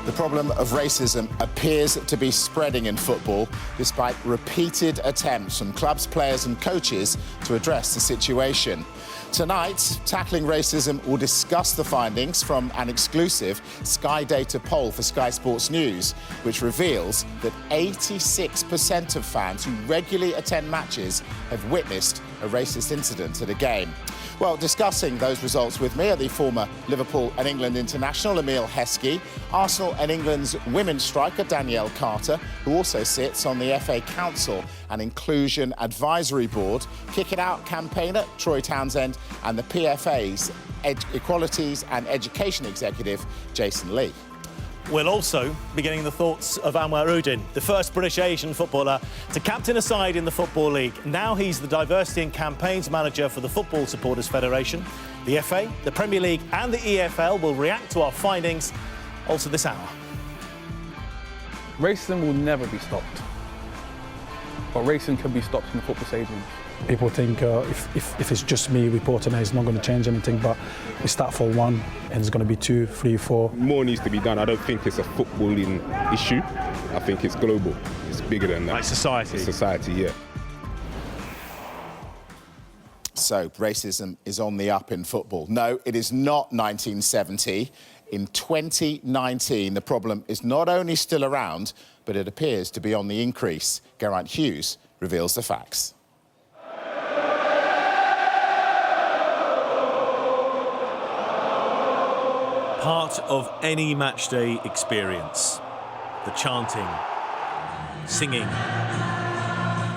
The problem of racism appears to be spreading in football, despite repeated attempts from clubs, players and coaches to address the situation. Tonight, Tackling Racism will discuss the findings from an exclusive Sky Data poll for Sky Sports News, which reveals that 86% of fans who regularly attend matches have witnessed a racist incident at a game. Well, discussing those results with me are the former Liverpool and England international, Emile Heskey, Arsenal and England's women's striker, Danielle Carter, who also sits on the FA Council and Inclusion Advisory Board, Kick It Out campaigner, Troy Townsend, and the PFA's Equalities and Education Executive, Jason Lee. We'll also be getting the thoughts of Anwar Uddin, the first British Asian footballer to captain a side in the Football League. Now he's the Diversity and Campaigns Manager for the Football Supporters Federation. The FA, the Premier League and the EFL will react to our findings also this hour. Racism will never be stopped, but racism can be stopped in the football stadium. People think if it's just me reporting it, it's not going to change anything, but we start for one and it's going to be 2, 3, 4. More needs to be done. I don't think it's a footballing issue. I think it's global. It's bigger than that. Like society? It's society, yeah. So, racism is on the up in football. No, it is not 1970. In 2019, the problem is not only still around, but it appears to be on the increase. Geraint Hughes reveals the facts. Part of any matchday experience. The chanting, singing,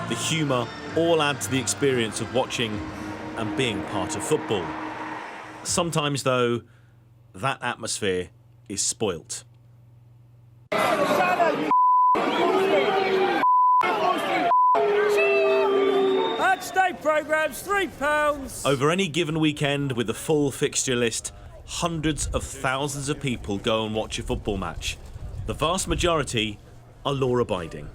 the humour all add to the experience of watching and being part of football. Sometimes, though, that atmosphere is spoilt. Matchday programmes, £3. Over any given weekend with a full fixture list, hundreds of thousands of people go and watch a football match. The vast majority are law-abiding.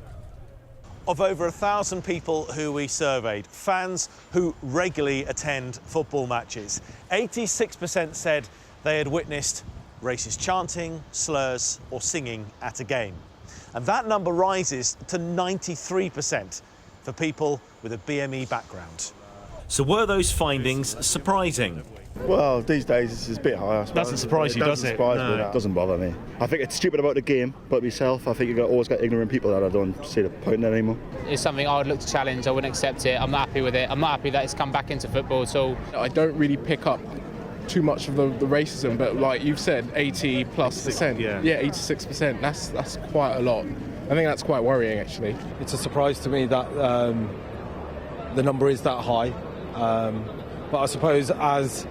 Of over 1,000 people who we surveyed, fans who regularly attend football matches, 86% said they had witnessed racist chanting, slurs or singing at a game. And that number rises to 93% for people with a BME background. So were those findings surprising? Well, these days it's a bit higher. Doesn't surprise you, does it? No. It doesn't bother me. I think it's stupid about the game, but myself, I think you've always got ignorant people that I don't see the point in it anymore. It's something I would look to challenge. I wouldn't accept it. I'm not happy with it. I'm not happy that it's come back into football at all. I don't really pick up too much of the racism, but like you've said, 80+%. Yeah, 86%. That's quite a lot. I think that's quite worrying, actually. It's a surprise to me that the number is that high. But I suppose as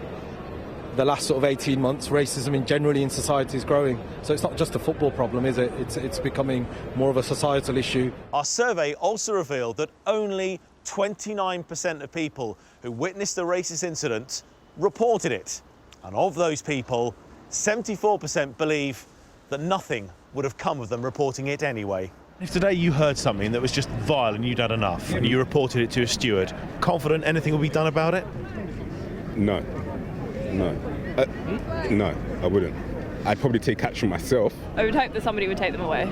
the last sort of 18 months, racism generally in society is growing. So it's not just a football problem, is it? It's becoming more of a societal issue. Our survey also revealed that only 29% of people who witnessed the racist incident reported it. And of those people, 74% believe that nothing would have come of them reporting it anyway. If today you heard something that was just vile and you'd had enough and you reported it to a steward, confident anything will be done about it? No, I wouldn't. I'd probably take action myself. I would hope that somebody would take them away.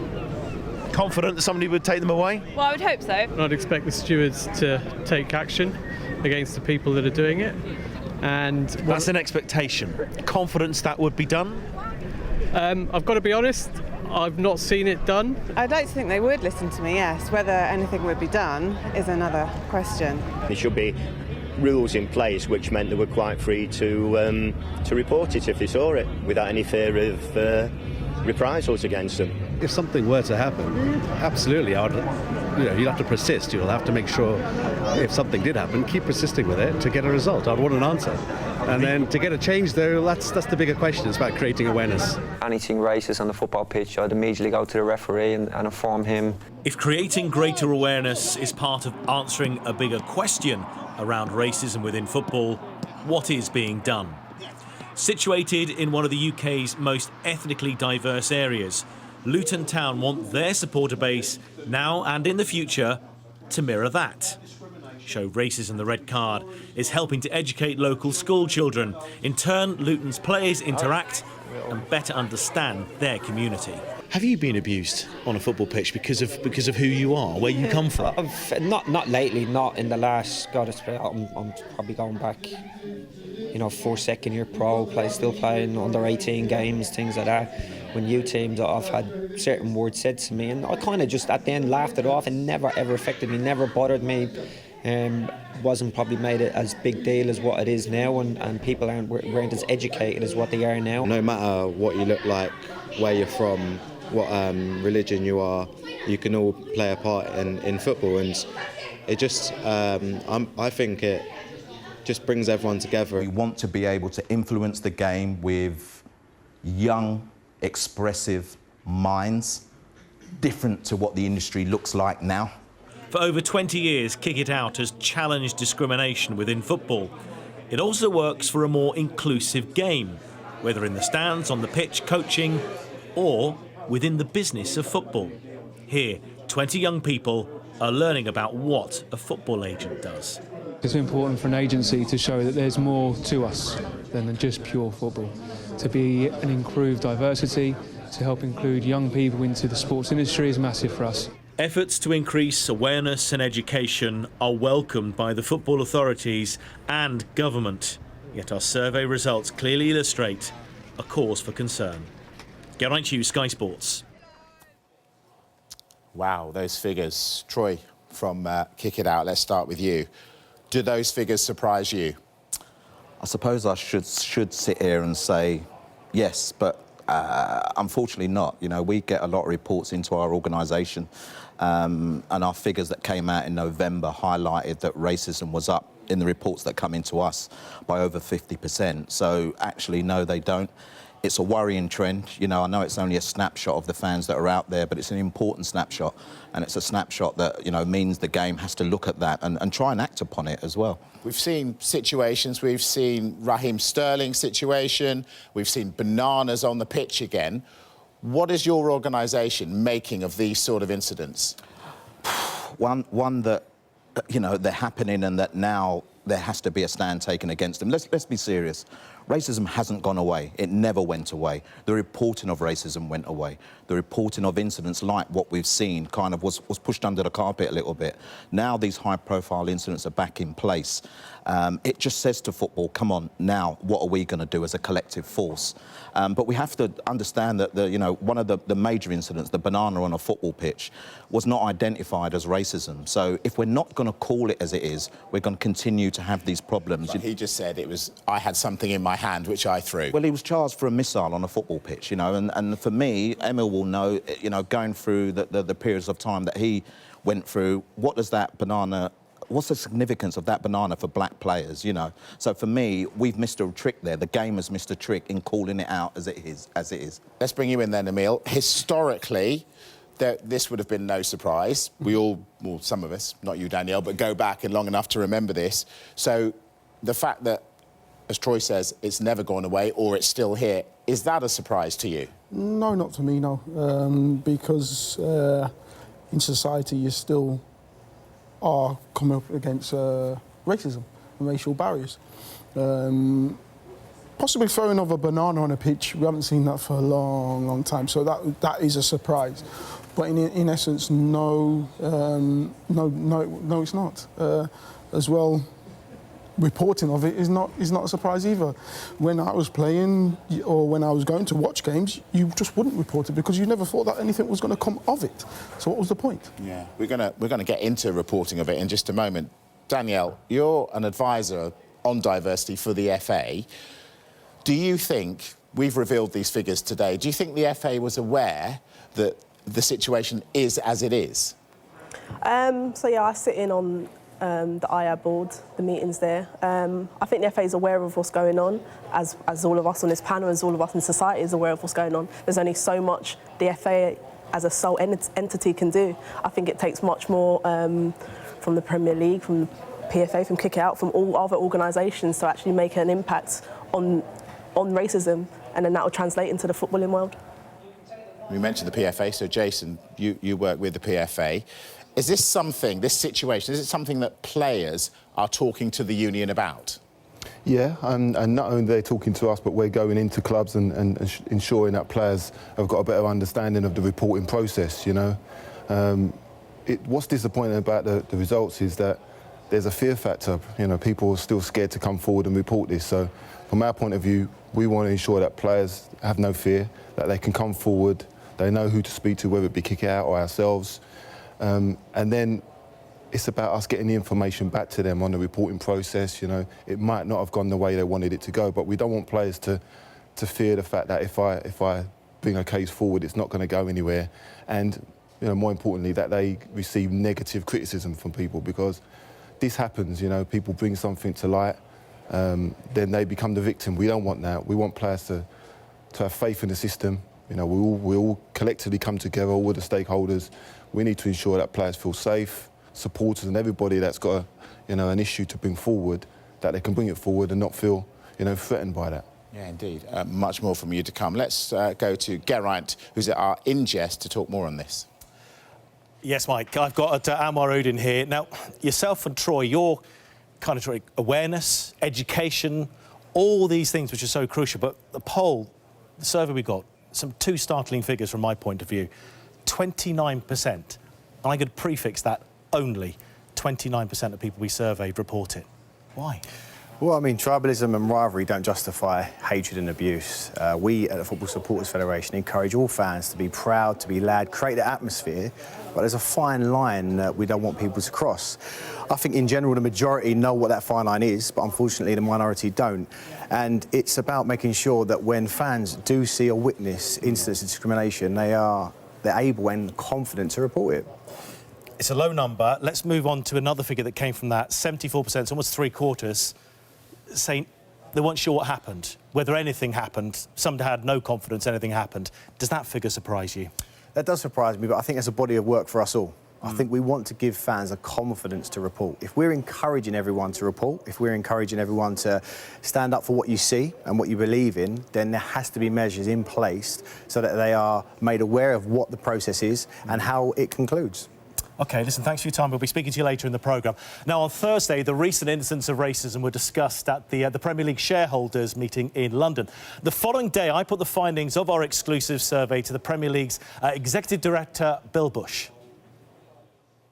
Confident that somebody would take them away? Well, I would hope so. I'd expect the stewards to take action against the people that are doing it. And that's an expectation. Confidence that would be done? I've got to be honest, I've not seen it done. I'd like to think they would listen to me, yes. Whether anything would be done is another question. There should be rules in place which meant they were quite free to report it if they saw it without any fear of reprisals against them. If something were to happen, absolutely, you'd have to persist. You'll have to make sure if something did happen, keep persisting with it to get a result. I'd want an answer. And then to get a change, though, that's the bigger question. It's about creating awareness. Anything racist on the football pitch, I'd immediately go to the referee and inform him. If creating greater awareness is part of answering a bigger question around racism within football, what is being done? Situated in one of the UK's most ethnically diverse areas, Luton Town want their supporter base, now and in the future, to mirror that. Show Racism the Red Card is helping to educate local school children. In turn, Luton's players interact and better understand their community. Have you been abused on a football pitch because of who you are, where you come from? Not lately, not in the last. God, I'm probably going back. For second-year pro, still playing under 18 games, things like that. When you teams, I've had certain words said to me, and I kind of just at the end laughed it off, and never ever affected me, never bothered me. Wasn't probably made it as big deal as what it is now, and people weren't as educated as what they are now. No matter what you look like, where you're from, what religion you are, you can all play a part in football, and it just I think it just brings everyone together. We want to be able to influence the game with young, expressive minds, different to what the industry looks like now. For over 20 years, Kick It Out has challenged discrimination within football. It also works for a more inclusive game, whether in the stands, on the pitch, coaching, or within the business of football. Here, 20 young people are learning about what a football agent does. It's important for an agency to show that there's more to us than just pure football. To be an improved diversity, to help include young people into the sports industry is massive for us. Efforts to increase awareness and education are welcomed by the football authorities and government. Yet our survey results clearly illustrate a cause for concern. Geraint Hughes, Sky Sports. Wow, those figures. Troy from Kick It Out, let's start with you. Do those figures surprise you? I suppose I should sit here and say yes, but unfortunately not. We get a lot of reports into our organisation, and our figures that came out in November highlighted that racism was up in the reports that come into us by over 50%. So actually, no, they don't. It's a worrying trend. I know it's only a snapshot of the fans that are out there, but it's an important snapshot, and it's a snapshot that, means the game has to look at that and try and act upon it as well. We've seen situations, we've seen Raheem Sterling's situation, we've seen bananas on the pitch again. What is your organisation making of these sort of incidents? One that, they're happening, and that now there has to be a stand taken against them. Let's be serious. Racism hasn't gone away. It never went away. The reporting of racism went away. The reporting of incidents like what we've seen kind of was pushed under the carpet a little bit. Now these high-profile incidents are back in place. It just says to football, come on, now what are we going to do as a collective force? But we have to understand that one of the major incidents, the banana on a football pitch, was not identified as racism. So if we're not going to call it as it is, we're going to continue to have these problems. But he just said it was, I had something in my hand which I threw. Well, he was charged for a missile on a football pitch, and for me, Emil will know, going through the periods of time that he went through, what's the significance of that banana for black players, So for me, we've missed a trick there. The game has missed a trick in calling it out as it is. Let's bring you in then, Emil. Historically, this would have been no surprise. We all, well, some of us, not you, Danielle, but go back and long enough to remember this. So the fact that, as Troy says, it's never gone away or it's still here, is that a surprise to you? No, not to me, no. Because in society you still are coming up against racism and racial barriers. Possibly throwing of a banana on a pitch, we haven't seen that for a long, long time, so that is a surprise. But in essence, no, it's not. As well, reporting of it is not a surprise either. When I was playing or when I was going to watch games, you just wouldn't report it because you never thought that anything was going to come of it. So what was the point? Yeah, we're gonna get into reporting of it in just a moment. Danielle, you're an advisor on diversity for the FA. Do you think, we've revealed these figures today, do you think the FA was aware that the situation is as it is? So yeah, I sit in on the IAB board, the meetings there. I think the FA is aware of what's going on, as all of us on this panel, as all of us in society is aware of what's going on. There's only so much the FA as a sole entity can do. I think it takes much more from the Premier League, from the PFA, from Kick It Out, from all other organisations to actually make an impact on racism, and then that will translate into the footballing world. We mentioned the PFA, so Jason, you work with the PFA. Is this situation, is it something that players are talking to the union about? Yeah, and not only they're talking to us, but we're going into clubs and ensuring that players have got a better understanding of the reporting process, you know. What's disappointing about the results is that there's a fear factor. You know, people are still scared to come forward and report this. So from our point of view, we want to ensure that players have no fear, that they can come forward, they know who to speak to, whether it be Kick Out or ourselves. And then it's about us getting the information back to them on the reporting process. You know, it might not have gone the way they wanted it to go, but we don't want players to fear the fact that if I bring a case forward, it's not going to go anywhere. And, you know, more importantly, that they receive negative criticism from people, because this happens, you know, people bring something to light, then they become the victim. We don't want that. We want players to have faith in the system. You know, we all collectively come together, all the stakeholders. We need to ensure that players feel safe, supporters and everybody that's got an issue to bring forward, that they can bring it forward and not feel, you know, threatened by that. Yeah, indeed. Much more from you to come. Let's go to Geraint, who's at our Ingest, to talk more on this. Yes, Mike, I've got Anwar Udin here. Now, yourself and Troy, you're kind of trying awareness, education, all these things which are so crucial. But the poll, the survey we got, two startling figures from my point of view. 29%, and I could prefix that only, 29% of people we surveyed report it. Why? Well, I mean, tribalism and rivalry don't justify hatred and abuse. We at the Football Supporters Federation encourage all fans to be proud, to be loud, create the atmosphere, but there's a fine line that we don't want people to cross. I think in general the majority know what that fine line is, but unfortunately the minority don't. And it's about making sure that when fans do see or witness incidents of discrimination, they're able and confident to report it. It's a low number. Let's move on to another figure that came from that. 74%, almost three-quarters, saying they weren't sure what happened, whether anything happened. Some had no confidence anything happened. Does that figure surprise you? That does surprise me, but I think it's a body of work for us all. I think we want to give fans a confidence to report. If we're encouraging everyone to report, if we're encouraging everyone to stand up for what you see and what you believe in, then there has to be measures in place so that they are made aware of what the process is and how it concludes. OK, listen, thanks for your time. We'll be speaking to you later in the programme. Now, on Thursday, the recent incidents of racism were discussed at the Premier League shareholders meeting in London. The following day, I put the findings of our exclusive survey to the Premier League's Executive Director, Bill Bush.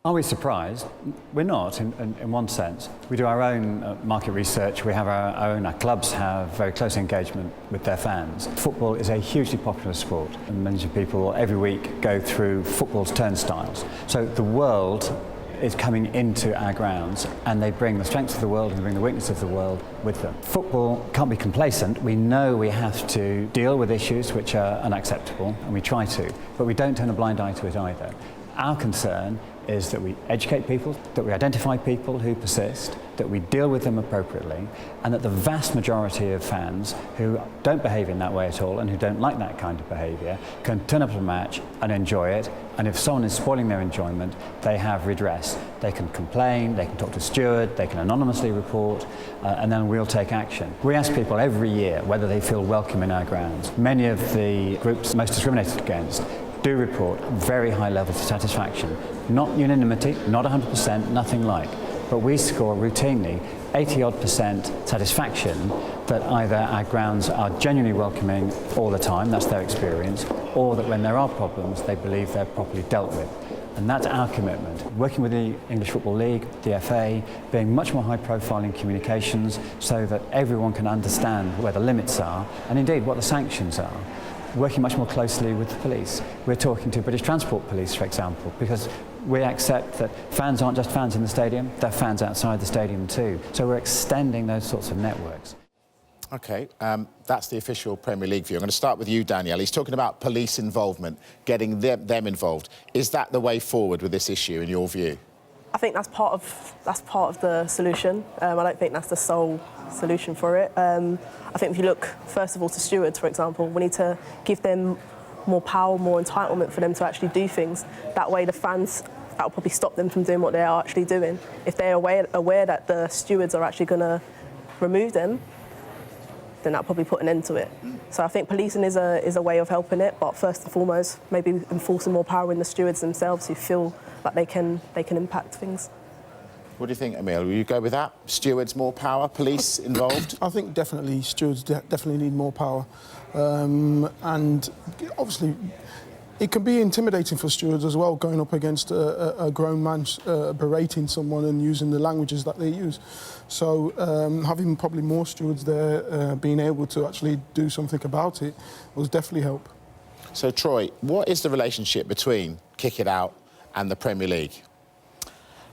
Are we surprised? We're not, in one sense. We do our own market research. We have our clubs have very close engagement with their fans. Football is a hugely popular sport, and millions of people every week go through football's turnstiles. So the world is coming into our grounds, and they bring the strengths of the world and they bring the weakness of the world with them. Football can't be complacent. We know we have to deal with issues which are unacceptable, and we try to, but we don't turn a blind eye to it either. Our concern is that we educate people, that we identify people who persist, that we deal with them appropriately, and that the vast majority of fans who don't behave in that way at all and who don't like that kind of behaviour can turn up at a match and enjoy it, and if someone is spoiling their enjoyment, they have redress. They can complain, they can talk to a steward, they can anonymously report, and then we'll take action. We ask people every year whether they feel welcome in our grounds. Many of the groups most discriminated against do report very high levels of satisfaction. Not unanimity, not 100%, nothing like. But we score routinely 80-odd% satisfaction that either our grounds are genuinely welcoming all the time, that's their experience, or that when there are problems, they believe they're properly dealt with. And that's our commitment. Working with the English Football League, the FA, being much more high profile in communications so that everyone can understand where the limits are and indeed what the sanctions are. Working much more closely with the police. We're talking to British Transport Police, for example, because we accept that fans aren't just fans in the stadium, they're fans outside the stadium too. So we're extending those sorts of networks. OK, that's the official Premier League view. I'm going to start with you, Danielle. He's talking about police involvement, getting them involved. Is that the way forward with this issue, in your view? I think that's part of the solution. I don't think that's the sole solution for it. I think if you look, first of all, to stewards, for example, we need to give them more power, more entitlement for them to actually do things. That way the fans, that will probably stop them from doing what they are actually doing. If they're aware that the stewards are actually going to remove them, then that'll probably put an end to it. So I think policing is a way of helping it, but first and foremost, maybe enforcing more power in the stewards themselves who feel like they can impact things. What do you think, Emil? Will you go with that? Stewards more power, police involved? I think definitely stewards definitely need more power. And obviously, it can be intimidating for stewards as well, going up against a grown man berating someone and using the languages that they use. So having probably more stewards there, being able to actually do something about it, will definitely help. So, Troy, what is the relationship between Kick It Out and the Premier League?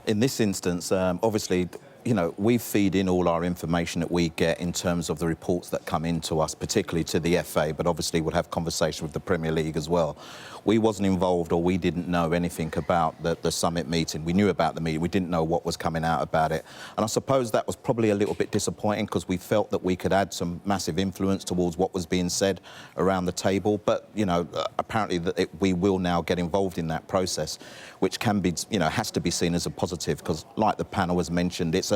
In this instance, obviously, you know, we feed in all our information that we get in terms of the reports that come into us, particularly to the FA, but obviously we'll have conversation with the Premier League as well. We wasn't involved, or we didn't know anything about the summit meeting. We knew about the meeting, we didn't know what was coming out about it. And I suppose that was probably a little bit disappointing, because we felt that we could add some massive influence towards what was being said around the table. But, you know, apparently we will now get involved in that process, which can be, you know, has to be seen as a positive, because like the panel has mentioned, it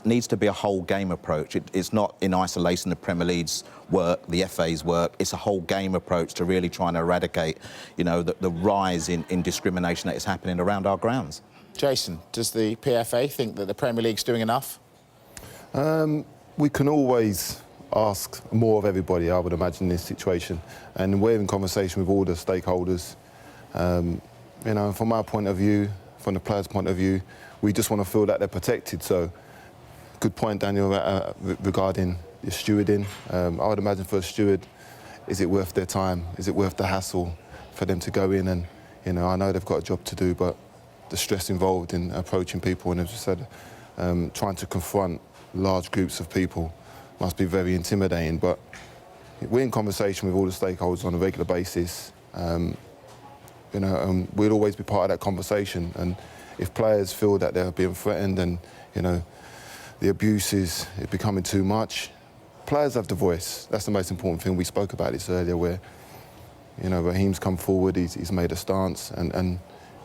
needs to be a whole game approach. It's not in isolation the Premier League's work, the FA's work. It's a whole game approach to really trying to eradicate, you know, the rise in discrimination that is happening around our grounds. Jason, does the PFA think that the Premier League's doing enough? We can always ask more of everybody, I would imagine, in this situation. And we're in conversation with all the stakeholders. You know, from our point of view, from the players' point of view, we just want to feel that they're protected. So, good point, Daniel, regarding the stewarding. I would imagine for a steward, is it worth their time? Is it worth the hassle for them to go in? And, you know, I know they've got a job to do, but the stress involved in approaching people, and as you said, trying to confront large groups of people must be very intimidating. But we're in conversation with all the stakeholders on a regular basis. You know, and we'll always be part of that conversation. And if players feel that they're being threatened and, you know, the abuse is becoming too much, players have the voice. That's the most important thing. We spoke about this earlier, where, you know, Raheem's come forward, he's made a stance, and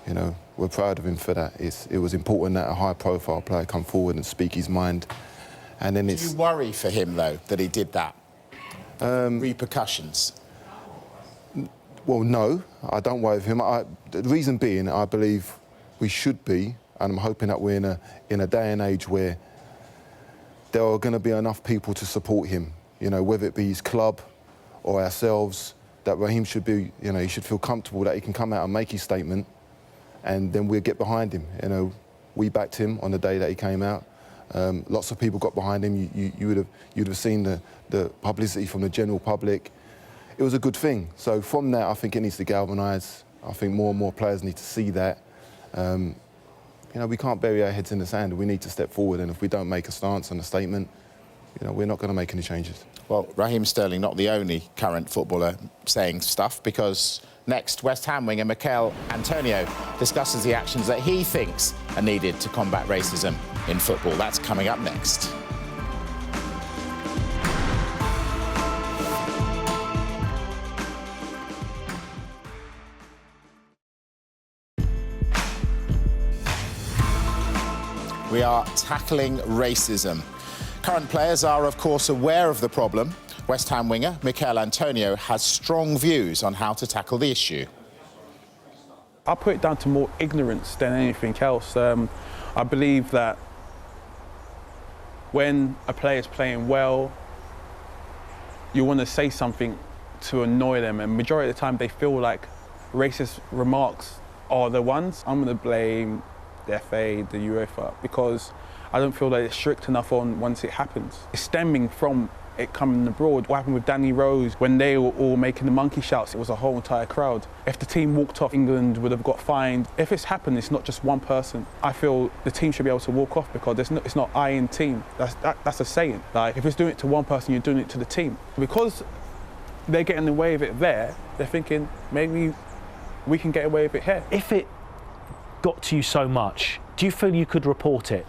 you know, we're proud of him for that. It was important that a high-profile player come forward and speak his mind. And then Do you worry for him, though, that he did that? Repercussions? Well, no, I don't worry for him. The reason being, I believe we should be, and I'm hoping that we're in a day and age where there are going to be enough people to support him, you know, whether it be his club or ourselves, that Raheem should be, you know, he should feel comfortable that he can come out and make his statement, and then we'll get behind him. You know, we backed him on the day that he came out. Lots of people got behind him. You'd have seen the publicity from the general public. It was a good thing. So from that, I think it needs to galvanise. I think more and more players need to see that. You know, we can't bury our heads in the sand. We need to step forward, and if we don't make a stance and a statement, you know, we're not going to make any changes. Well, Raheem Sterling, not the only current footballer saying stuff, because next, West Ham winger Mikel Antonio discusses the actions that he thinks are needed to combat racism in football. That's coming up next. We are tackling racism. Current players are, of course, aware of the problem. West Ham winger Mikel Antonio has strong views on how to tackle the issue. I put it down to more ignorance than anything else. I believe that when a player is playing well, you want to say something to annoy them, and majority of the time they feel like racist remarks are the ones. I'm going to blame the FA, the UEFA, because I don't feel that it's strict enough on once it happens. It's stemming from it coming abroad. What happened with Danny Rose, when they were all making the monkey shouts, it was a whole entire crowd. If the team walked off, England would have got fined. If it's happened, it's not just one person. I feel the team should be able to walk off, because it's not I in team. That's a saying. Like, if it's doing it to one person, you're doing it to the team. Because they're getting away with it there, they're thinking, maybe we can get away with it here. If it got to you so much, do you feel you could report it?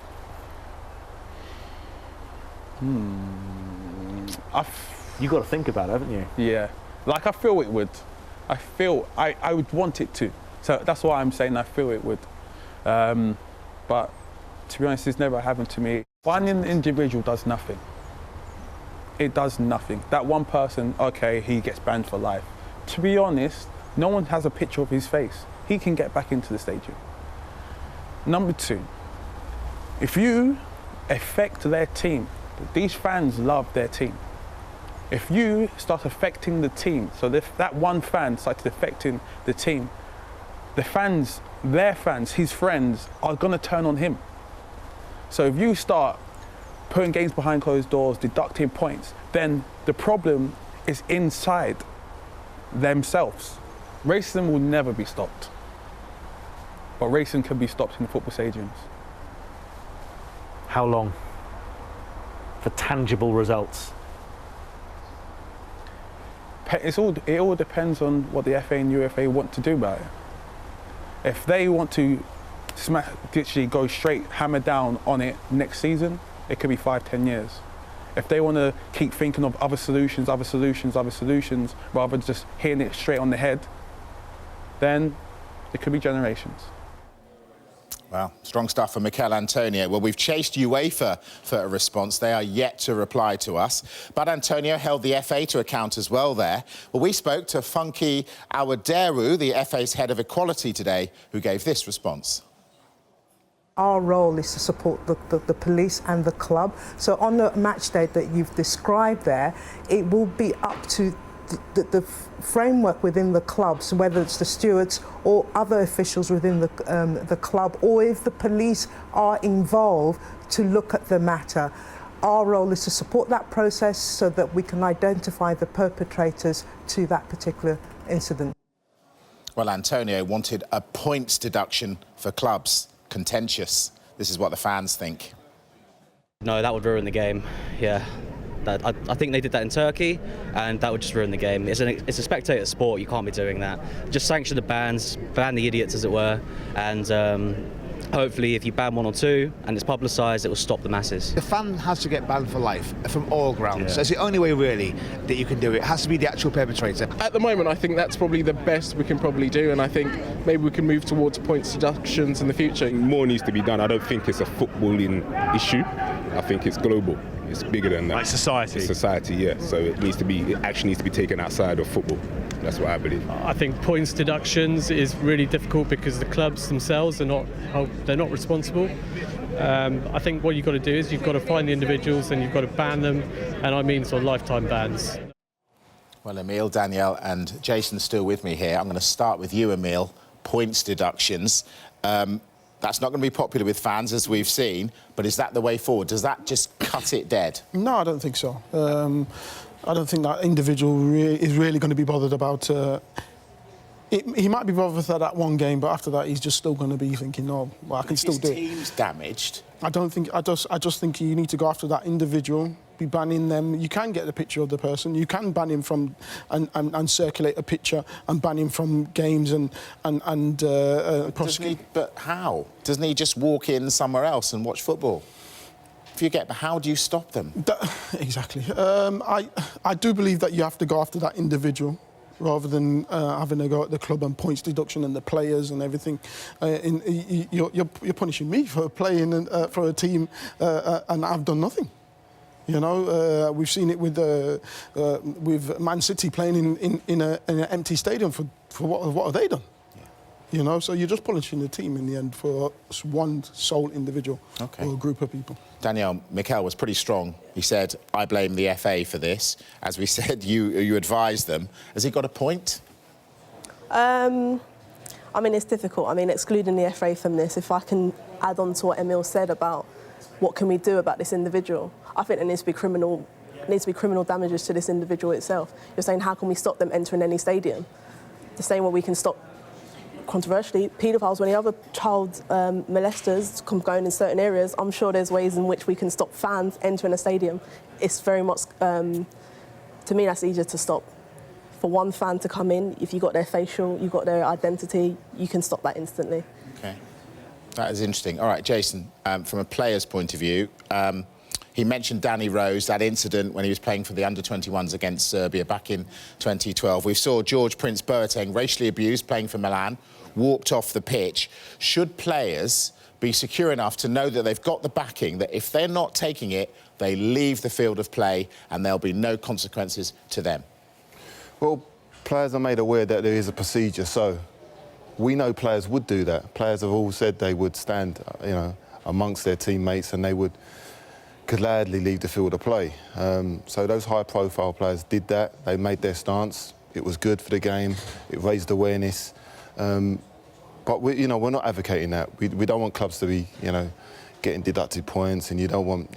You've got to think about it, haven't you? Yeah, like I feel it would. I would want it to. So that's why I'm saying I feel it would. But to be honest, it's never happened to me. One individual does nothing. It does nothing. That one person, okay, he gets banned for life. To be honest, no one has a picture of his face. He can get back into the stadium. Number two, If you affect their team, these fans love their team. If you start affecting the team, so if that one fan started affecting the team, the fans, their fans, his friends are going to turn on him. So if you start putting games behind closed doors, deducting points, then the problem is inside themselves. Racism will never be stopped, but racism can be stopped in football stadiums. How long for tangible results? It all depends on what the FA and UFA want to do about it. If they want to literally go straight, hammer down on it next season, it could be 5-10 years. If they want to keep thinking of other solutions, rather than just hitting it straight on the head, then it could be generations. Well, strong stuff from Mikel Antonio. Well, we've chased UEFA for a response. They are yet to reply to us. But Antonio held the FA to account as well there. Well, we spoke to Funky Awaderu, the FA's head of equality today, who gave this response. Our role is to support the police and the club. So on the match day that you've described there, it will be up to the framework within the clubs, whether it's the stewards or other officials within the club, or if the police are involved, to look at the matter. Our role is to support that process so that we can identify the perpetrators to that particular incident. Well, Antonio wanted a points deduction for clubs. Contentious. This is what the fans think. No, that would ruin the game, yeah. I think they did that in Turkey, and that would just ruin the game. It's a spectator sport, you can't be doing that. Just sanction the bans, ban the idiots, as it were, and hopefully if you ban one or two and it's publicised, it will stop the masses. The fan has to get banned for life from all grounds. Yeah. That's the only way, really, that you can do it. It has to be the actual perpetrator. At the moment, I think that's probably the best we can probably do, and I think maybe we can move towards points deductions in the future. More needs to be done. I don't think it's a footballing issue. I think it's global. It's bigger than that. Like society? It's society, yeah. So it actually needs to be taken outside of football. That's what I believe. I think points deductions is really difficult because the clubs themselves are not responsible. I think what you've got to do is you've got to find the individuals and you've got to ban them, and I mean sort of lifetime bans. Well, Emile, Danielle and Jason's still with me here. I'm going to start with you, Emile. Points deductions. That's not going to be popular with fans, as we've seen, but is that the way forward? Does that just cut it dead? No, I don't think so. I don't think that individual is really going to be bothered about... he might be bothered for that one game, but after that, he's just still going to be thinking, no, well, I can still do it. His team's damaged. I just think you need to go after that individual, be banning them. You can get the picture of the person. You can ban him from and circulate a picture and ban him from games and prosecute. But how? Doesn't he just walk in somewhere else and watch football? How do you stop them? Exactly. I do believe that you have to go after that individual, rather than having a go at the club and points deduction and the players and everything. You're punishing me for playing for a team and I've done nothing. You know, we've seen it with Man City playing in an empty stadium for what have they done? Yeah. You know, so you're just punishing the team in the end for one sole individual or a group of people. Danielle, Mikel was pretty strong. He said, I blame the FA for this. As we said, you advised them. Has he got a point? I mean, it's difficult. I mean, excluding the FA from this, if I can add on to what Emile said about what can we do about this individual, I think there needs to be criminal damages to this individual itself. You're saying, how can we stop them entering any stadium? The same way we can stop, controversially, paedophiles or any other child molesters going in certain areas. I'm sure there's ways in which we can stop fans entering a stadium. It's very much, to me, that's easier to stop. For one fan to come in, if you got their facial, you got their identity, you can stop that instantly. Okay. That is interesting. All right, Jason, from a player's point of view, he mentioned Danny Rose, that incident when he was playing for the under-21s against Serbia back in 2012. We saw George Prince Boateng, racially abused, playing for Milan, walked off the pitch. Should players be secure enough to know that they've got the backing, that if they're not taking it, they leave the field of play and there'll be no consequences to them? Well, players are made aware that there is a procedure, so we know players would do that. Players have all said they would stand, you know, amongst their teammates, and they would gladly leave the field of play. So those high-profile players did that. They made their stance. It was good for the game. It raised awareness. But we're not advocating that. We don't want clubs to be, getting deducted points, and you don't want,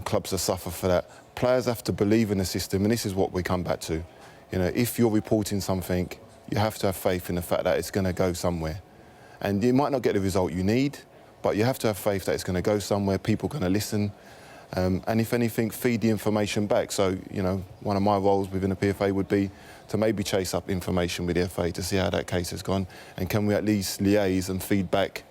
clubs to suffer for that. Players have to believe in the system, and this is what we come back to. If you're reporting something, you have to have faith in the fact that it's going to go somewhere. And you might not get the result you need, but you have to have faith that it's going to go somewhere, people are going to listen, and if anything, feed the information back. So, one of my roles within the PFA would be to maybe chase up information with the FA to see how that case has gone, and can we at least liaise and feed back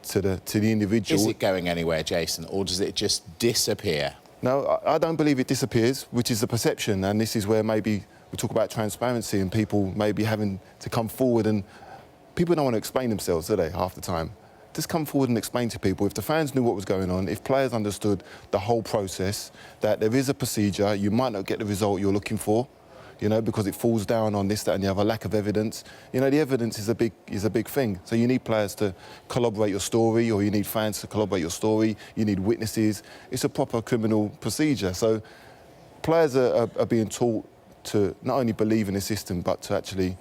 to the individual. Is it going anywhere, Jason, or does it just disappear? No, I don't believe it disappears, which is the perception, and this is where maybe we talk about transparency and people maybe having to come forward, and people don't want to explain themselves, do they, half the time? Just come forward and explain to people. If the fans knew what was going on, if players understood the whole process, that there is a procedure, you might not get the result you're looking for, because it falls down on this, that and the other, lack of evidence. The evidence is a big thing. So you need players to corroborate your story, or you need fans to corroborate your story, you need witnesses. It's a proper criminal procedure. So players are being taught to not only believe in the system, but to actually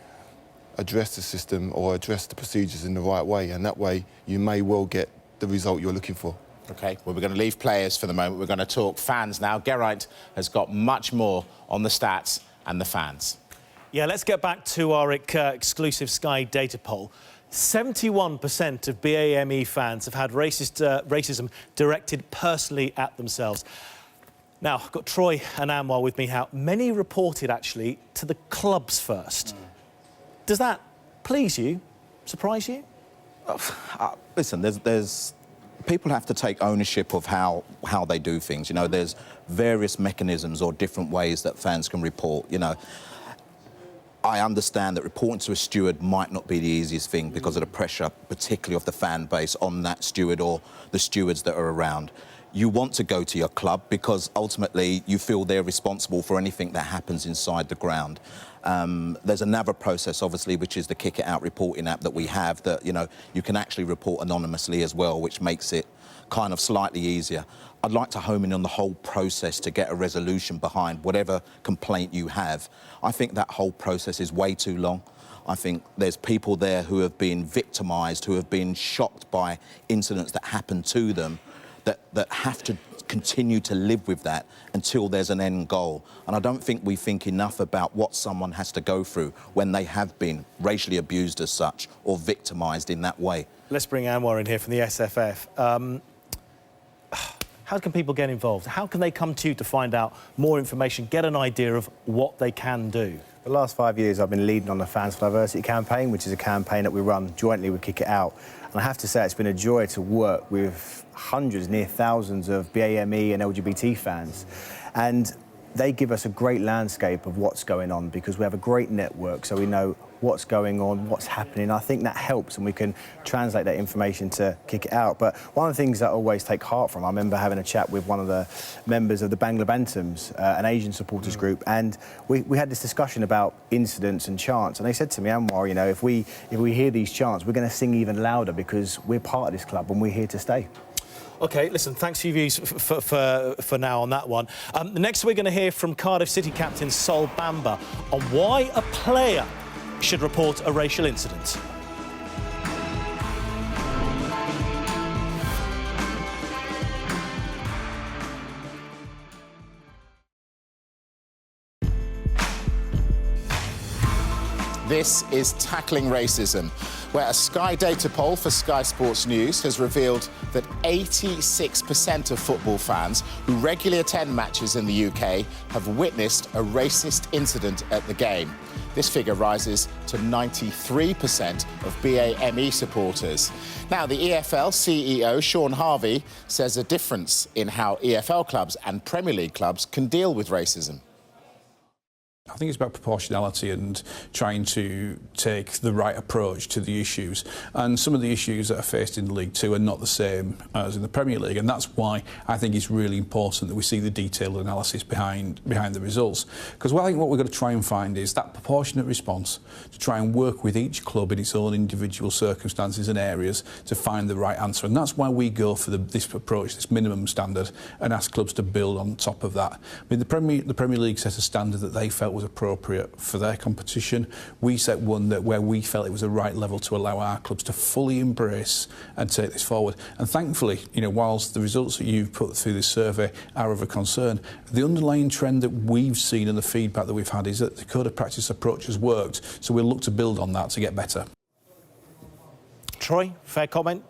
address the system or address the procedures in the right way, and that way you may well get the result you're looking for. OK, well, we're going to leave players for the moment. We're going to talk fans now. Geraint has got much more on the stats and the fans. Yeah, let's get back to our exclusive Sky data poll. 71% of BAME fans have had racism directed personally at themselves. Now, I've got Troy and Anwar with me. How many reported, actually, to the clubs first? Does that please you, surprise you? Listen, there's people have to take ownership of how they do things. There's various mechanisms or different ways that fans can report. I understand that reporting to a steward might not be the easiest thing because of the pressure, particularly of the fan base, on that steward or the stewards that are around. You want to go to your club because ultimately you feel they're responsible for anything that happens inside the ground. There's another process, obviously, which is the Kick It Out reporting app that we have that, you can actually report anonymously as well, which makes it kind of slightly easier. I'd like to home in on the whole process to get a resolution behind whatever complaint you have. I think that whole process is way too long. I think there's people there who have been victimised, who have been shocked by incidents that happen to them, that have to continue to live with that until there's an end goal. And I don't think we think enough about what someone has to go through when they have been racially abused as such or victimised in that way. Let's bring Anwar in here from the SFF. How can people get involved? How can they come to you to find out more information, get an idea of what they can do? The last 5 years I've been leading on the Fans for Diversity campaign, which is a campaign that we run jointly with Kick It Out. And I have to say it's been a joy to work with hundreds, near thousands of BAME and LGBT fans. And they give us a great landscape of what's going on because we have a great network, so we know what's going on, what's happening. I think that helps, and we can translate that information to Kick It Out. But one of the things that I always take heart from, I remember having a chat with one of the members of the Bangla Bantams, an Asian supporters group, and we had this discussion about incidents and chants, and they said to me, Anwar, if we hear these chants, we're going to sing even louder because we're part of this club and we're here to stay. OK, listen, thanks for your views for now on that one. Next, we're going to hear from Cardiff City captain Sol Bamba on why a player should report a racial incident. This is Tackling Racism, where a Sky data poll for Sky Sports News has revealed that 86% of football fans who regularly attend matches in the UK have witnessed a racist incident at the game. This figure rises to 93% of BAME supporters. Now, the EFL CEO, Sean Harvey, says a difference in how EFL clubs and Premier League clubs can deal with racism. I think it's about proportionality and trying to take the right approach to the issues. And some of the issues that are faced in League Two are not the same as in the Premier League, and that's why I think it's really important that we see the detailed analysis behind the results. Because I think what we've got to try and find is that proportionate response to try and work with each club in its own individual circumstances and areas to find the right answer. And that's why we go for this approach, this minimum standard, and ask clubs to build on top of that. I mean, the Premier League set a standard that they felt was appropriate for their competition. We set one that where we felt it was the right level to allow our clubs to fully embrace and take this forward. And thankfully, you know, whilst the results that you've put through this survey are of a concern, the underlying trend that we've seen and the feedback that we've had is that the code of practice approach has worked. So we'll look to build on that to get better. Troy, fair comment?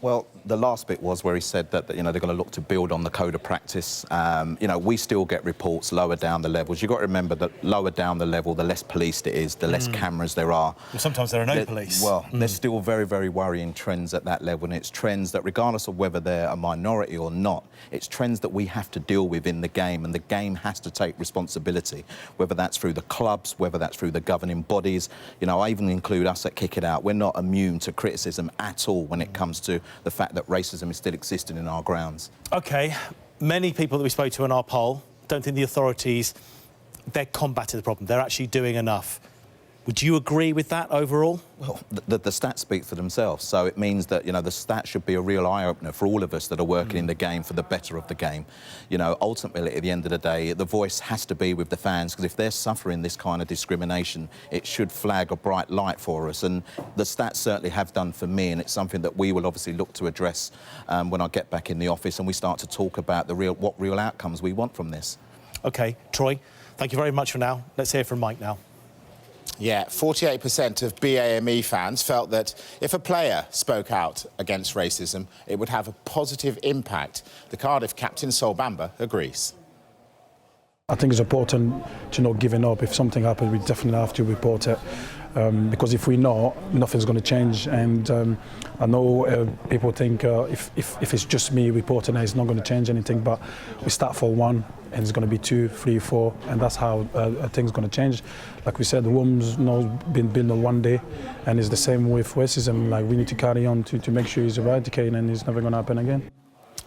Well, the last bit was where he said that you know, they're going to look to build on the code of practice. You know, we still get reports lower down the levels. You've got to remember that lower down the level, the less policed it is, the less cameras there are. Well, sometimes there are no police. Well, there's still very, very worrying trends at that level, and it's trends that, regardless of whether they're a minority or not, it's trends that we have to deal with in the game, and the game has to take responsibility, whether that's through the clubs, whether that's through the governing bodies. You know, I even include us at Kick It Out. We're not immune to criticism at all when it comes to the fact that racism is still existing in our grounds. OK, many people that we spoke to in our poll don't think the authorities, they're combating the problem. They're actually doing enough. Would you agree with that overall? Well, the stats speak for themselves, so it means that, you know, the stats should be a real eye-opener for all of us that are working in the game for the better of the game. You know, ultimately, at the end of the day, the voice has to be with the fans, because if they're suffering this kind of discrimination, it should flag a bright light for us, and the stats certainly have done for me, and it's something that we will obviously look to address when I get back in the office and we start to talk about what real outcomes we want from this. OK, Troy, thank you very much for now. Let's hear from Mike now. Yeah, 48% of BAME fans felt that if a player spoke out against racism, it would have a positive impact. The Cardiff captain, Sol Bamba, agrees. I think it's important to not giving up. If something happens, we definitely have to report it. Because if we not, nothing's going to change. And I know people think if it's just me reporting it, it's not going to change anything. But we start for one, and it's going to be 2, 3, 4, and that's how things going to change. Like we said, the woman's not been built on one day, and it's the same with racism. Like, we need to carry on to make sure it's eradicated, and it's never going to happen again.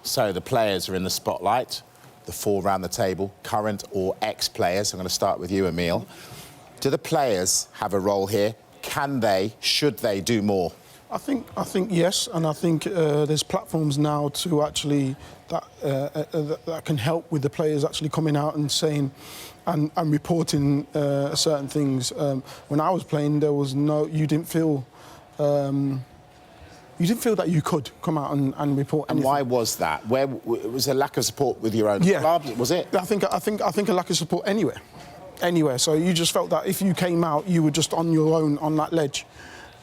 So the players are in the spotlight, the 4 round the table, current or ex-players. I'm going to start with you, Emile. Do the players have a role here? Can they, should they do more? I think yes, and I think there's platforms now to actually that can help with the players actually coming out and saying and reporting certain things. When I was playing, there was you didn't feel that you could come out and report anything. And why was that? Where was a lack of support with your own club? Was it? I think a lack of support anywhere. So you just felt that if you came out, you were just on your own on that ledge,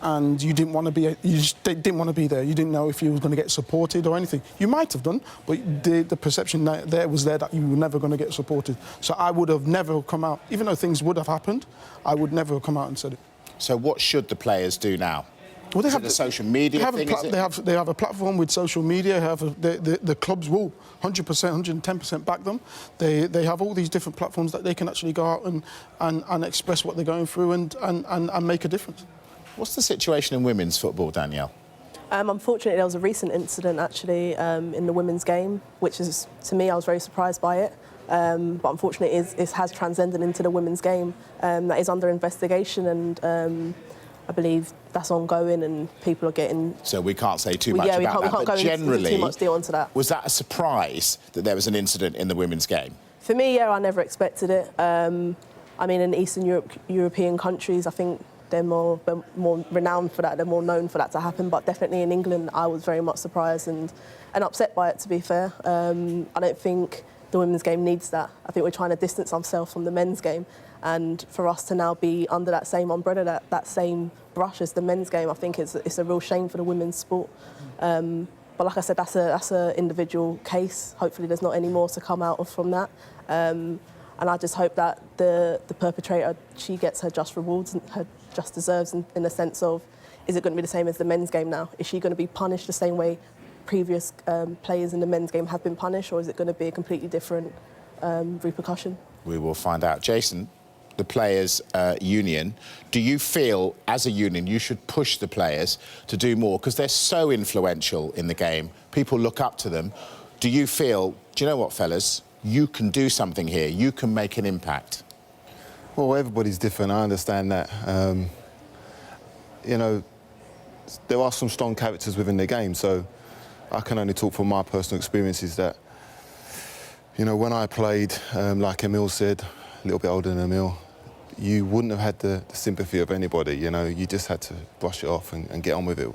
and you didn't want to be. You just didn't want to be there. You didn't know if you were going to get supported or anything. You might have done, but the perception there was that you were never going to get supported. So I would have never come out, even though things would have happened. I would never have come out and said it. So what should the players do now? Well, they have the social media thing, they have a platform with social media. The clubs will 100%, 110% back them. They have all these different platforms that they can actually go out and express what they're going through and make a difference. What's the situation in women's football, Danielle? Unfortunately, there was a recent incident actually in the women's game, which is, to me, I was very surprised by it. But unfortunately, it has transcended into the women's game. That is under investigation, and I believe that's ongoing, and people are getting. So we can't say too much about that. But generally, too much deal onto that. Was that a surprise that there was an incident in the women's game? For me, yeah, I never expected it. I mean, in Eastern European countries, I think they're more renowned for that. They're more known for that to happen. But definitely in England, I was very much surprised and upset by it. To be fair, I don't think the women's game needs that. I think we're trying to distance ourselves from the men's game. And for us to now be under that same umbrella, that same brush as the men's game, I think it's a real shame for the women's sport. But like I said, that's a individual case. Hopefully there's not any more to come out from that. And I just hope that the perpetrator, she gets her just rewards and her just deserves in the sense of, is it going to be the same as the men's game now? Is she going to be punished the same way previous players in the men's game have been punished, or is it going to be a completely different repercussion? We will find out. Jason, the players' union. Do you feel, as a union, you should push the players to do more? Because they're so influential in the game. People look up to them. Do you feel, do you know what, fellas? You can do something here. You can make an impact. Well, everybody's different. I understand that. You know, there are some strong characters within the game, so I can only talk from my personal experiences that, you know, when I played, like Emil said, a little bit older than Emil, you wouldn't have had the sympathy of anybody, you know. You just had to brush it off and get on with it.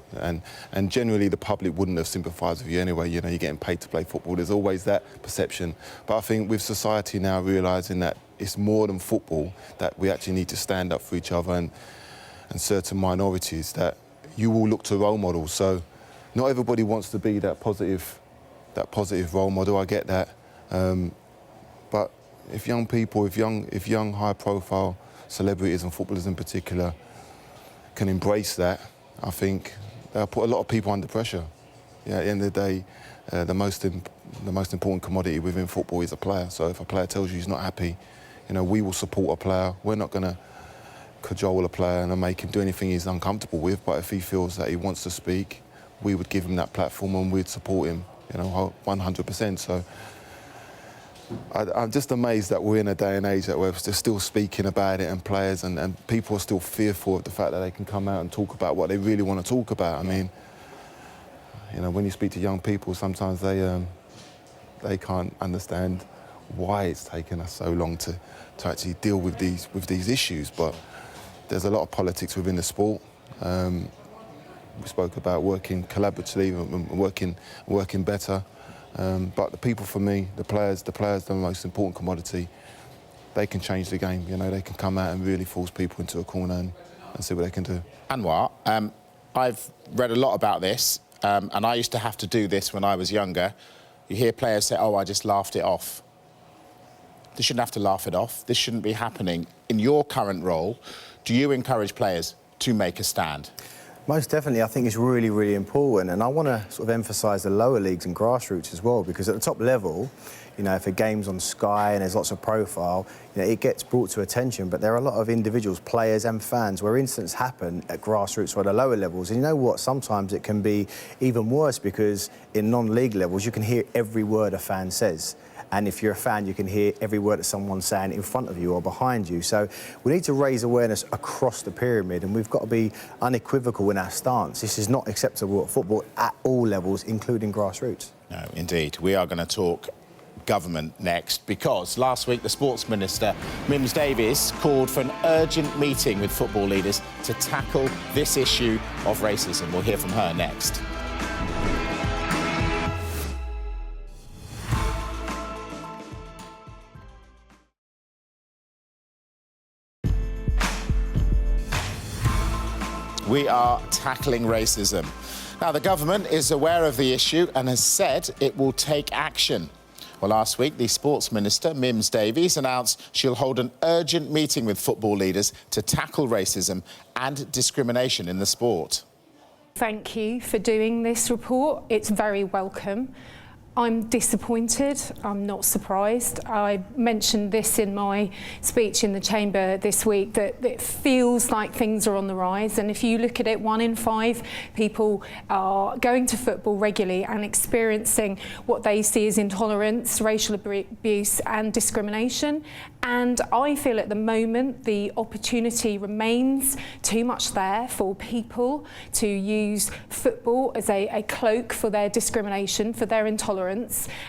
And generally the public wouldn't have sympathised with you anyway. You know, you're getting paid to play football. There's always that perception. But I think with society now realising that it's more than football, that we actually need to stand up for each other and certain minorities, that you will look to role models. So not everybody wants to be that positive role model. I get that. But if young people, if young high-profile celebrities and footballers in particular can embrace that, I think they'll put a lot of people under pressure. Yeah, at the end of the day, the most important commodity within football is a player. So if a player tells you he's not happy, you know, we will support a player. We're not going to cajole a player and make him do anything he's uncomfortable with. But if he feels that he wants to speak, we would give him that platform and we'd support him, you know, 100%. So I'm just amazed that we're in a day and age that we're still speaking about it, and players and people are still fearful of the fact that they can come out and talk about what they really want to talk about. I mean, you know, when you speak to young people, sometimes they can't understand why it's taken us so long to actually deal with these issues. But there's a lot of politics within the sport. We spoke about working collaboratively and working better. But the people, for me, the players are the most important commodity. They can change the game, you know, they can come out and really force people into a corner and see what they can do. Anwar, I've read a lot about this, and I used to have to do this when I was younger. You hear players say, oh, I just laughed it off. They shouldn't have to laugh it off. This shouldn't be happening. In your current role, do you encourage players to make a stand? Most definitely, I think it's really, really important. And I want to sort of emphasise the lower leagues and grassroots as well, because at the top level, you know, if a game's on Sky and there's lots of profile, you know, it gets brought to attention. But there are a lot of individuals, players and fans, where incidents happen at grassroots or at the lower levels. And you know what? Sometimes it can be even worse, because in non-league levels, you can hear every word a fan says. And if you're a fan, you can hear every word that someone's saying in front of you or behind you. So we need to raise awareness across the pyramid, and we've got to be unequivocal in our stance. This is not acceptable at football at all levels, including grassroots. No, indeed. We are going to talk government next, because last week the Sports Minister, Mims Davies, called for an urgent meeting with football leaders to tackle this issue of racism. We'll hear from her next. We are tackling racism. Now, the government is aware of the issue and has said it will take action. Well, last week, the Sports Minister, Mims Davies, announced she'll hold an urgent meeting with football leaders to tackle racism and discrimination in the sport. Thank you for doing this report. It's very welcome. I'm disappointed. I'm not surprised. I mentioned this in my speech in the Chamber this week, that it feels like things are on the rise. And if you look at it, 1 in 5 people are going to football regularly and experiencing what they see as intolerance, racial abuse and discrimination. And I feel at the moment the opportunity remains too much there for people to use football as a cloak for their discrimination, for their intolerance.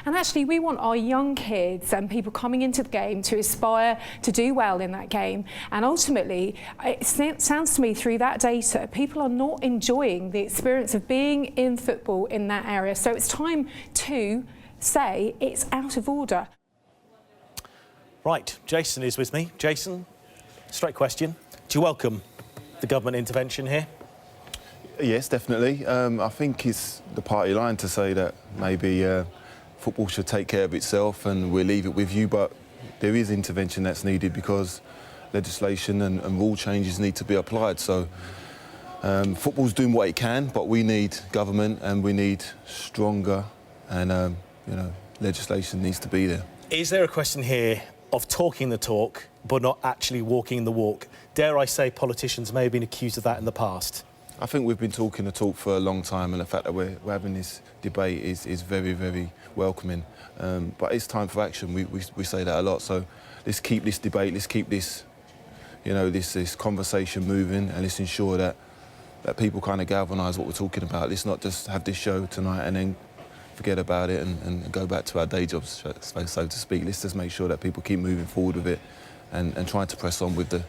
And actually, we want our young kids and people coming into the game to aspire to do well in that game. And ultimately, it sounds to me through that data, people are not enjoying the experience of being in football in that area. So it's time to say it's out of order. Right, Jason is with me. Jason, straight question. Do you welcome the government intervention here? Yes, definitely. I think it's the party line to say that maybe football should take care of itself and we'll leave it with you, but there is intervention that's needed because legislation and rule changes need to be applied. So football's doing what it can, but we need government and we need stronger and, you know, legislation needs to be there. Is there a question here of talking the talk but not actually walking the walk. Dare I say politicians may have been accused of that in the past? I think we've been talking the talk for a long time, and the fact that we're having this debate is very, very welcoming. But it's time for action. We say that a lot. So let's keep this debate, let's keep this, you know, this conversation moving, and let's ensure that people kind of galvanise what we're talking about. Let's not just have this show tonight and then forget about it and go back to our day jobs, so to speak. Let's just make sure that people keep moving forward with it and trying to press on with the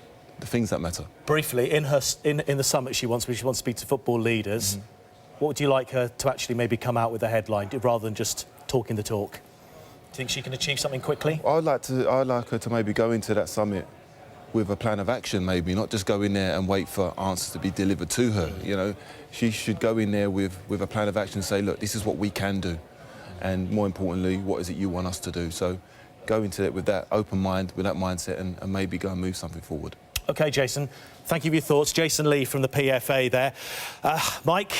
things that matter. Briefly, in the summit she wants to speak to football leaders. What would you like her to actually maybe come out with a headline rather than just talking the talk? Do you think she can achieve something quickly? I'd like her to maybe go into that summit with a plan of action, maybe, not just go in there and wait for answers to be delivered to her. You know, she should go in there with a plan of action and say, look, this is what we can do, and more importantly, what is it you want us to do? So go into it with that open mind, with that mindset, and maybe go and move something forward. OK, Jason, thank you for your thoughts. Jason Lee from the PFA there. Mike,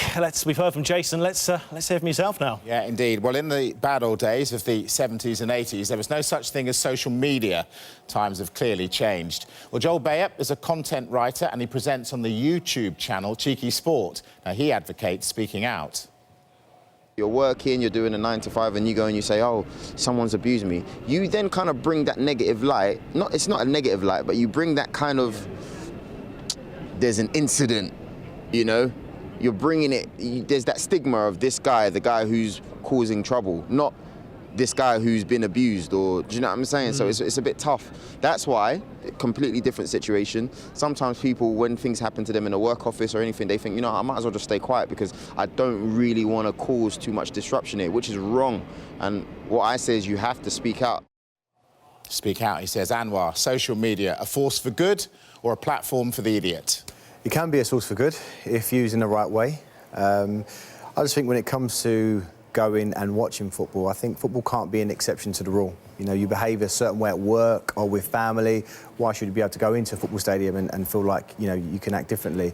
we've heard from Jason. Let's hear from yourself now. Yeah, indeed. Well, in the bad old days of the 70s and 80s, there was no such thing as social media. Times have clearly changed. Well, Joel Bayup is a content writer and he presents on the YouTube channel Cheeky Sport. Now, he advocates speaking out. You're working, you're doing a 9 to 5, and you go and you say, oh, someone's abused me. You then kind of bring that negative light, it's not a negative light, but you bring that kind of, there's an incident, you know? You're bringing it, there's that stigma of this guy, the guy who's causing trouble, not this guy who's been abused, or, do you know what I'm saying? So it's a bit tough. That's why, completely different situation. Sometimes people, when things happen to them in a work office or anything, they think, you know, I might as well just stay quiet because I don't really want to cause too much disruption here, which is wrong. And what I say is you have to speak out. Speak out, he says. Anwar, social media, a force for good or a platform for the idiot? It can be a source for good if used in the right way. I just think when it comes to going and watching football, I think football can't be an exception to the rule. You know, you behave a certain way at work or with family. Why should you be able to go into a football stadium and feel like, you know, you can act differently?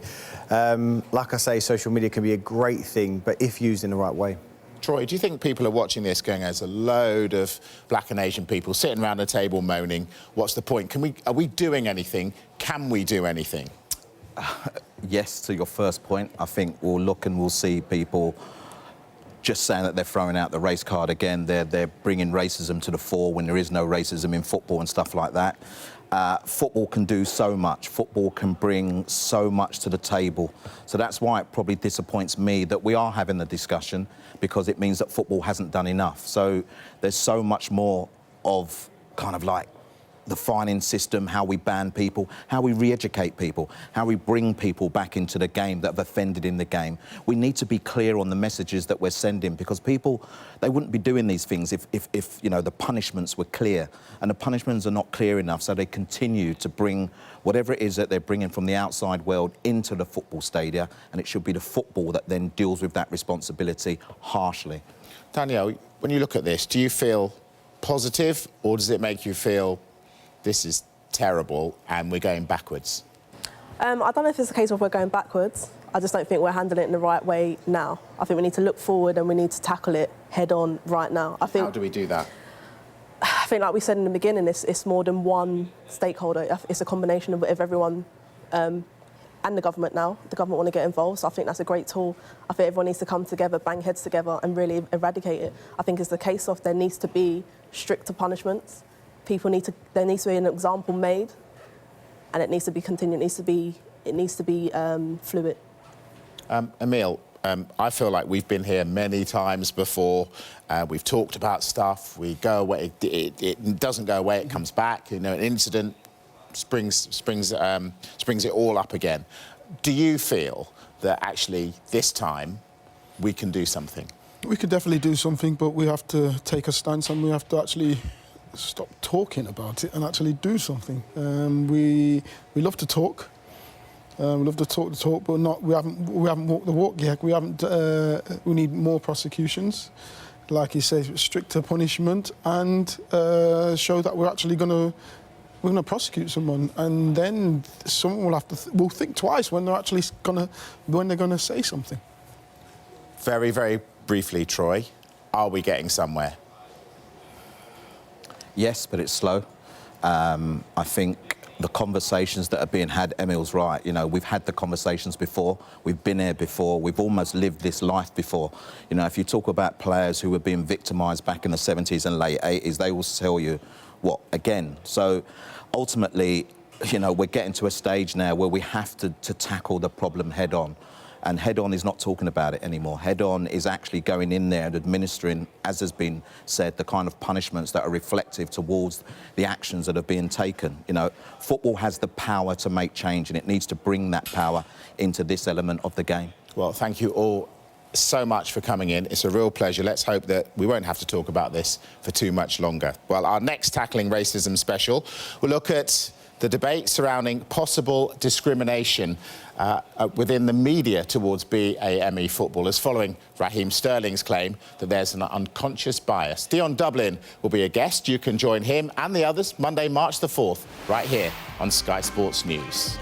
Like I say, social media can be a great thing, but if used in the right way. Troy, do you think people are watching this going, as a load of black and Asian people sitting around a table moaning, what's the point? Are we doing anything? Can we do anything? Yes, to your first point. I think we'll look and we'll see people just saying that they're throwing out the race card again. They're bringing racism to the fore when there is no racism in football and stuff like that. Football can do so much. Football can bring so much to the table. So that's why it probably disappoints me that we are having the discussion, because it means that football hasn't done enough. So there's so much more of kind of like the fining system, how we ban people, how we re-educate people, how we bring people back into the game that have offended in the game. We need to be clear on the messages that we're sending, because people, they wouldn't be doing these things if you know, the punishments were clear. And the punishments are not clear enough, so they continue to bring whatever it is that they're bringing from the outside world into the football stadia, and it should be the football that then deals with that responsibility harshly. Danielle, when you look at this, do you feel positive, or does it make you feel this is terrible and we're going backwards? I don't know if it's a case of we're going backwards. I just don't think we're handling it in the right way now. I think we need to look forward and we need to tackle it head on right now. How do we do that? I think, like we said in the beginning, it's more than one stakeholder. It's a combination of everyone and the government now. The government want to get involved, so I think that's a great tool. I think everyone needs to come together, bang heads together and really eradicate it. I think it's the case of there needs to be stricter punishments. There needs to be an example made, and it needs to be continued. It needs to be fluid. Emil, I feel like we've been here many times before. We've talked about stuff. We go away. It doesn't go away. It comes back. You know, an incident springs it all up again. Do you feel that actually this time we can do something? We could definitely do something, but we have to take a stance and we have to actually stop talking about it and actually do something. We love to talk. We love to talk the talk, but we haven't walked the walk yet. We need more prosecutions, like you say, stricter punishment, and show that we're actually going to prosecute someone, and then someone will have to will think twice when they're actually when they're going to say something. Very, very briefly, Troy, are we getting somewhere? Yes, but it's slow. I think the conversations that are being had, Emil's right. You know, we've had the conversations before. We've been here before. We've almost lived this life before. You know, if you talk about players who were being victimised back in the 70s and late 80s, they will tell you, what, again? So ultimately, you know, we're getting to a stage now where we have to tackle the problem head on. And head on is not talking about it anymore. Head on is actually going in there and administering, as has been said, the kind of punishments that are reflective towards the actions that are being taken. You know, football has the power to make change, and it needs to bring that power into this element of the game. Well, thank you all so much for coming in. It's a real pleasure. Let's hope that we won't have to talk about this for too much longer. Well, our next Tackling Racism special will look at the debate surrounding possible discrimination within the media towards BAME footballers following Raheem Sterling's claim that there's an unconscious bias. Dion Dublin will be a guest. You can join him and the others Monday, March the 4th, right here on Sky Sports News.